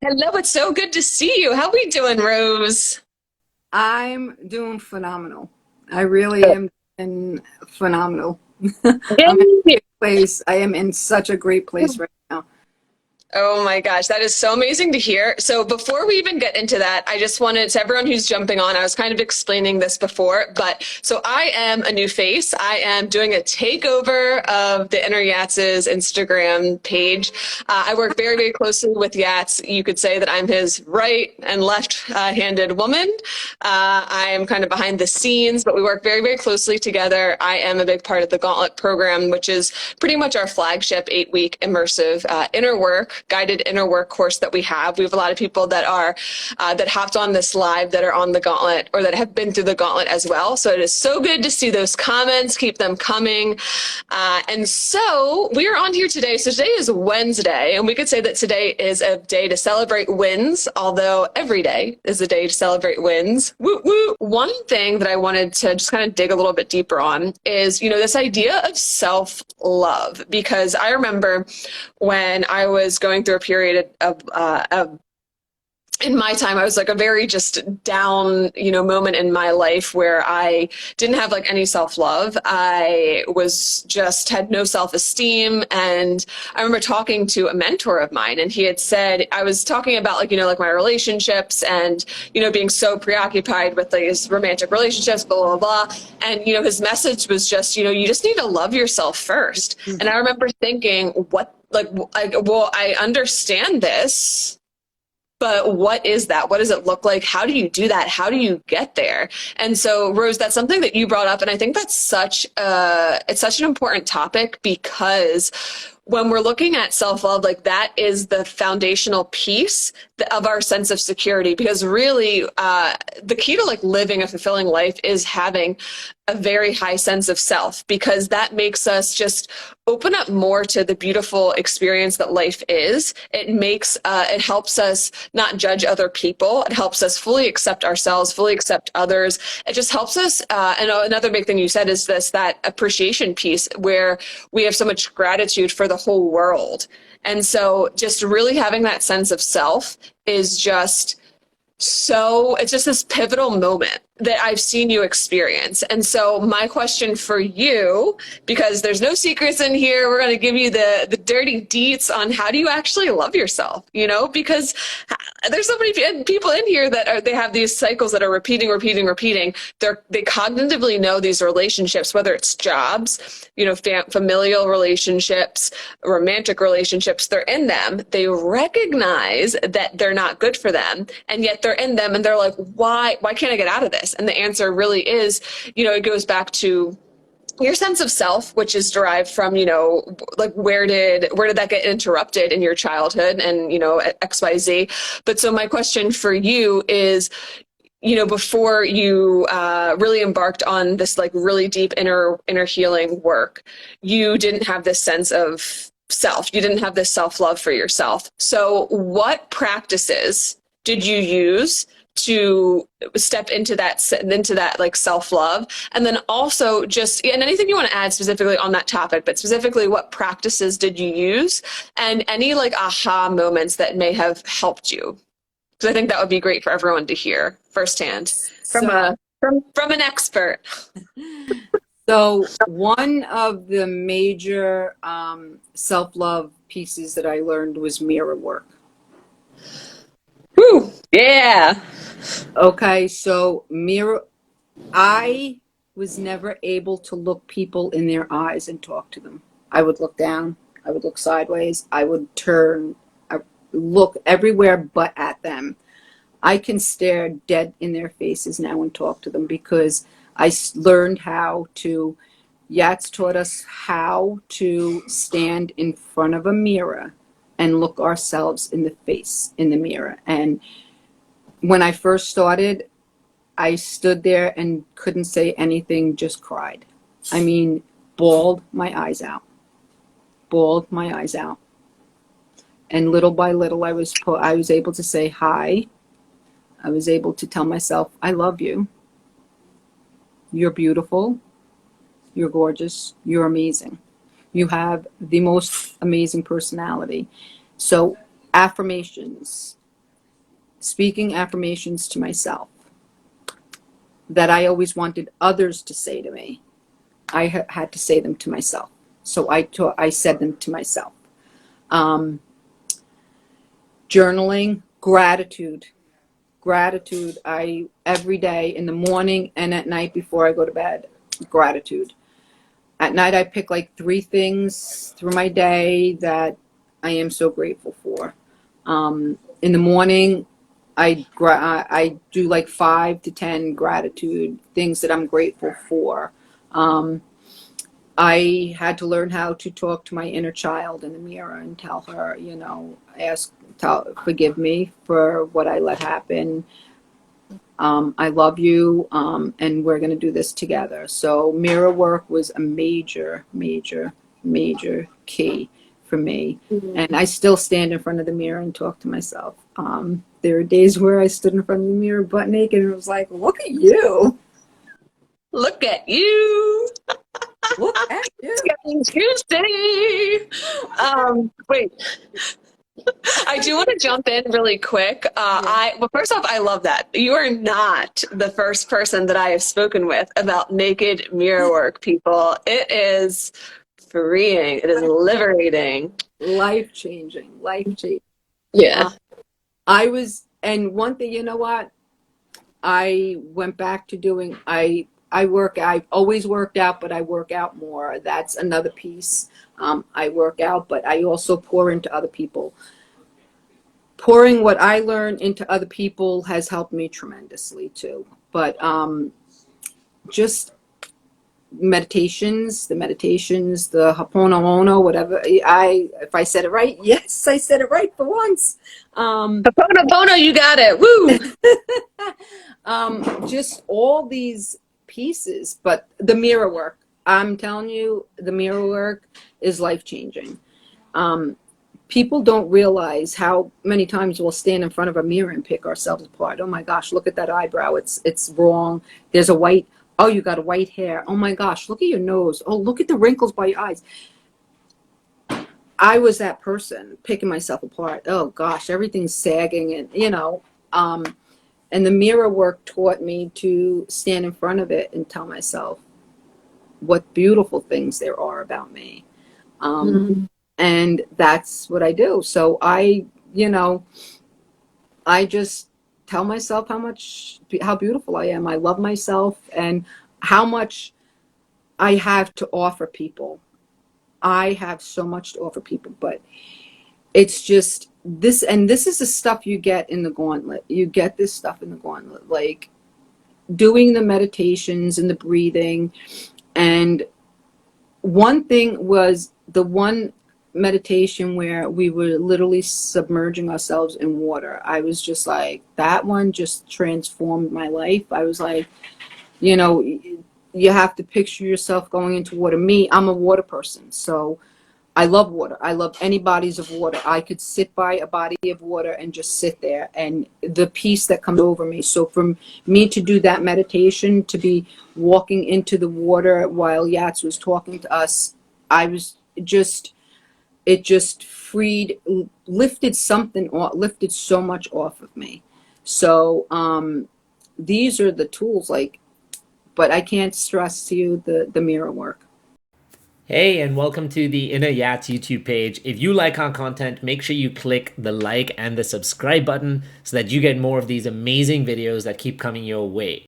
Hello, it's so good to see you. How we doing, Rose? I'm doing phenomenal. I really am doing phenomenal. I'm in a Yay! great place. I am in such a great place right now. Oh my gosh, that is so amazing to hear. So before we even get into that, I just wanted to everyone who's jumping on, I was kind of explaining this before, but so I am a new face. I am doing a takeover of the Inner Yats' Instagram page. I work very, very closely with Yats. You could say that I'm his right and left-handed woman. I am kind of behind the scenes, but we work very, very closely together. I am a big part of the Gauntlet program, which is pretty much our flagship 8-week immersive inner work, guided inner work course that we have. We have a lot of people that are that hopped on this live that are on the Gauntlet or that have been through the Gauntlet as well. So it is so good to see those comments. Keep them coming. And so we are on here today. So today is Wednesday, and we could say that today is a day to celebrate wins, although every day is a day to celebrate wins. Woo woo. One thing that I wanted to just kind of dig a little bit deeper on is, this idea of self-love, because I remember when I was going through a period of in my time, I was like a very just down, moment in my life where I didn't have like any self love. I was just had no self esteem. And I remember talking to a mentor of mine, and he had said, I was talking about like, like my relationships and, being so preoccupied with these romantic relationships, blah, blah, blah. And, his message was just, you just need to love yourself first. And I remember thinking, well, I understand this, but what is that? What does it look like? How do you do that? How do you get there? And so, Rose, that's something that you brought up, and I think that's it's such an important topic because when we're looking at self-love, like that is the foundational piece of our sense of security, because really the key to like living a fulfilling life is having a very high sense of self, because that makes us just open up more to the beautiful experience that life is. It helps us not judge other people. It helps us fully accept ourselves, fully accept others. It just helps us. And another big thing you said is that appreciation piece where we have so much gratitude for the whole world. And so just really having that sense of self is just it's just this pivotal moment that I've seen you experience. And so my question for you, because there's no secrets in here, we're going to give you the dirty deets on how do you actually love yourself, because there's so many people in here that they have these cycles that are repeating, repeating, repeating. They cognitively know these relationships, whether it's jobs, familial relationships, romantic relationships, they're in them. They recognize that they're not good for them, and yet they're in them, and they're like, why can't I get out of this? And the answer really is, it goes back to your sense of self, which is derived from, like where did that get interrupted in your childhood, and XYZ. But so my question for you is, before you really embarked on this like really deep inner healing work, you didn't have this sense of self. You didn't have this self-love for yourself. So what practices did you use to step into that like self-love? And then also just, and anything you want to add specifically on that topic, but specifically what practices did you use, and any like aha moments that may have helped you, because I think that would be great for everyone to hear firsthand from So, a from an expert. so one of the major self-love pieces that I learned was mirror work. Woo! Yeah. Okay, so I was never able to look people in their eyes and talk to them. I would look down, I would look sideways, I would turn, I look everywhere but at them. I can stare dead in their faces now and talk to them because learned how to, Yats taught us how to stand in front of a mirror and look ourselves in the face in the mirror. And when I first started, I stood there and couldn't say anything, just cried. I mean, bawled my eyes out, bawled my eyes out. And little by little, I was able to say hi. I was able to tell myself, I love you. You're beautiful. You're gorgeous. You're amazing. You have the most amazing personality. So, affirmations. speaking affirmations to myself that I always wanted others to say to me. I had to say them to myself. So I said them to myself. Um, Journaling, gratitude. I every day in the morning and at night before I go to bed, gratitude. At night I pick like 3 things through my day that I am so grateful for. In the morning, I do like 5 to 10 gratitude things that I'm grateful for. Um, I had to learn how to talk to my inner child in the mirror and tell her, forgive me for what I let happen. I love you, and we're going to do this together. So mirror work was a major, major, major key for me. And I still stand in front of the mirror and talk to myself. There are days where I stood in front of the mirror butt naked and was like, look at you. Look at you. Look at you. It's getting juicy. Wait, I do want to jump in really quick. Well, first off, I love that. You are not the first person that I have spoken with about naked mirror work, people. It is freeing. It is liberating. Life changing, life changing. Yeah. And one thing, you know what? I went back to doing, I've always worked out, but I work out more. That's another piece. I work out, but I also pour into other people. Pouring what I learn into other people has helped me tremendously too. But just meditations, the Ho'oponopono, whatever. If I said it right, yes, I said it right for once. Ho'oponopono, you got it. Woo! Just all these pieces, but the mirror work. I'm telling you, the mirror work is life changing. People don't realize how many times we'll stand in front of a mirror and pick ourselves apart. Oh my gosh, look at that eyebrow. It's wrong. There's a white. Oh, you got a white hair. Oh my gosh, look at your nose. Oh, look at the wrinkles by your eyes. I was that person picking myself apart. Oh gosh, everything's sagging, and and the mirror work taught me to stand in front of it and tell myself what beautiful things there are about me. And that's what I do. So I just tell myself how beautiful I am. I love myself and how much I have to offer people. I have so much to offer people, but it's just this, and this is the stuff you get in the Gauntlet. You get this stuff in the Gauntlet, like doing the meditations and the breathing. And one thing was the one meditation where we were literally submerging ourselves in water. I was just like, that one just transformed my life. I was like, you have to picture yourself going into water. Me, I'm a water person, so I love water. I love any bodies of water. I could sit by a body of water and just sit there, and the peace that comes over me. So for me to do that meditation, to be walking into the water while Yats was talking to us, I was just, it just freed, lifted something off, lifted so much off of me. So these are the tools, but I can't stress to you the mirror work. Hey, and welcome to the Inner Yats YouTube page. If you like our content, make sure you click the like and the subscribe button so that you get more of these amazing videos that keep coming your way.